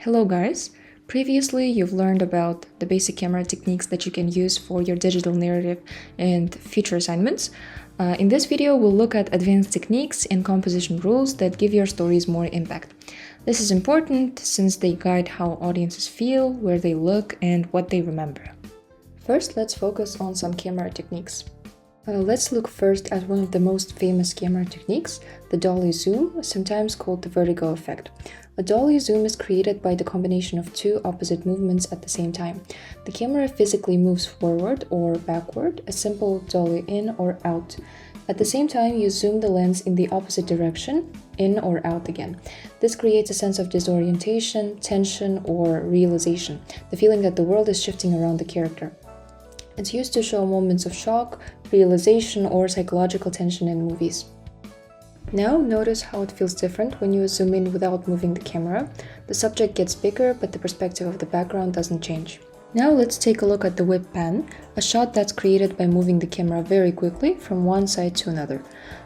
Hello guys! Previously you've learned about the basic camera techniques that you can use for your digital narrative and feature assignments. In this video we'll look at advanced techniques and composition rules that give your stories more impact. This is important since they guide how audiences feel, where they look, and what they remember. First, let's focus on some camera techniques. Let's look first at one of the most famous camera techniques, the dolly zoom, sometimes called the vertigo effect. A dolly zoom is created by the combination of two opposite movements at the same time. The camera physically moves forward or backward, a simple dolly in or out. At the same time, you zoom the lens in the opposite direction, in or out again. This creates a sense of disorientation, tension, or realization, the feeling that the world is shifting around the character. It's used to show moments of shock, realization, or psychological tension in movies. Now notice how it feels different when you zoom in without moving the camera. The subject gets bigger, but the perspective of the background doesn't change. Now let's take a look at the whip pan, a shot that's created by moving the camera very quickly from one side to another.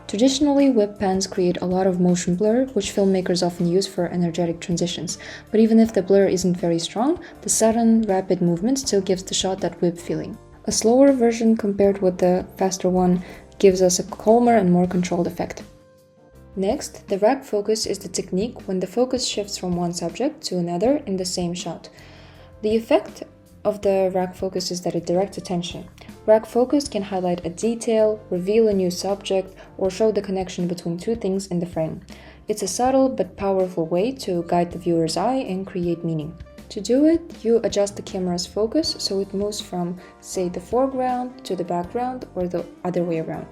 Traditionally, whip pans create a lot of motion blur, which filmmakers often use for energetic transitions. But even if the blur isn't very strong, the sudden, rapid movement still gives the shot that whip feeling. A slower version compared with the faster one gives us a calmer and more controlled effect. Next, the rack focus is the technique when the focus shifts from one subject to another in the same shot. The effect of the rack focus is that it directs attention. Rack focus can highlight a detail, reveal a new subject, or show the connection between two things in the frame. It's a subtle but powerful way to guide the viewer's eye and create meaning. To do it, you adjust the camera's focus so it moves from, say, the foreground to the background or the other way around.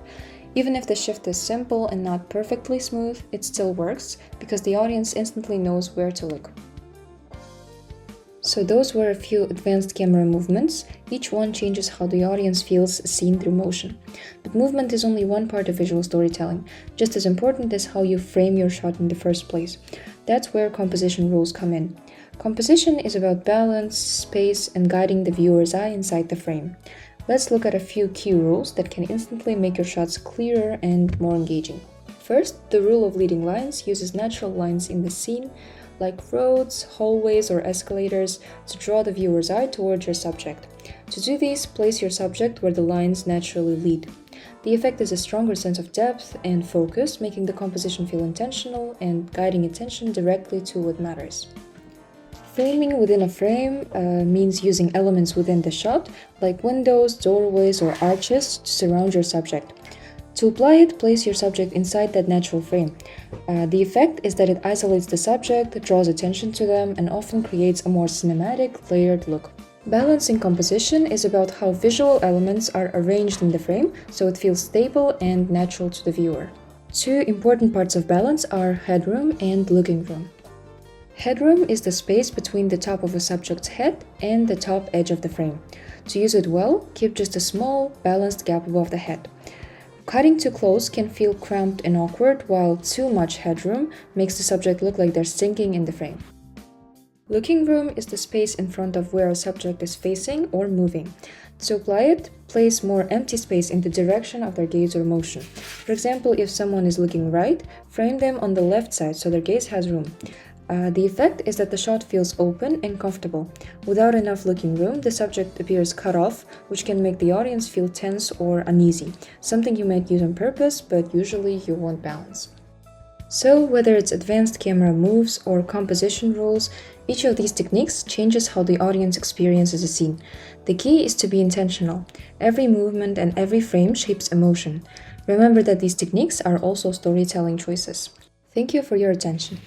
Even if the shift is simple and not perfectly smooth, it still works because the audience instantly knows where to look. So those were a few advanced camera movements. Each one changes how the audience feels seen through motion. But movement is only one part of visual storytelling. Just as important is how you frame your shot in the first place. That's where composition rules come in. Composition is about balance, space, and guiding the viewer's eye inside the frame. Let's look at a few key rules that can instantly make your shots clearer and more engaging. First, the rule of leading lines uses natural lines in the scene, like roads, hallways, or escalators, to draw the viewer's eye towards your subject. To do this, place your subject where the lines naturally lead. The effect is a stronger sense of depth and focus, making the composition feel intentional and guiding attention directly to what matters. Framing within a frame means using elements within the shot, like windows, doorways, or arches, to surround your subject. To apply it, place your subject inside that natural frame. The effect is that it isolates the subject, draws attention to them, and often creates a more cinematic, layered look. Balance in composition is about how visual elements are arranged in the frame so it feels stable and natural to the viewer. Two important parts of balance are headroom and looking room. Headroom is the space between the top of a subject's head and the top edge of the frame. To use it well, keep just a small, balanced gap above the head. Cutting too close can feel cramped and awkward, while too much headroom makes the subject look like they're sinking in the frame. Looking room is the space in front of where a subject is facing or moving. To apply it, place more empty space in the direction of their gaze or motion. For example, if someone is looking right, frame them on the left side so their gaze has room. The effect is that the shot feels open and comfortable. Without enough looking room, the subject appears cut off, which can make the audience feel tense or uneasy, something you might use on purpose, but usually you want balance. So, whether it's advanced camera moves or composition rules, each of these techniques changes how the audience experiences a scene. The key is to be intentional. Every movement and every frame shapes emotion. Remember that these techniques are also storytelling choices. Thank you for your attention.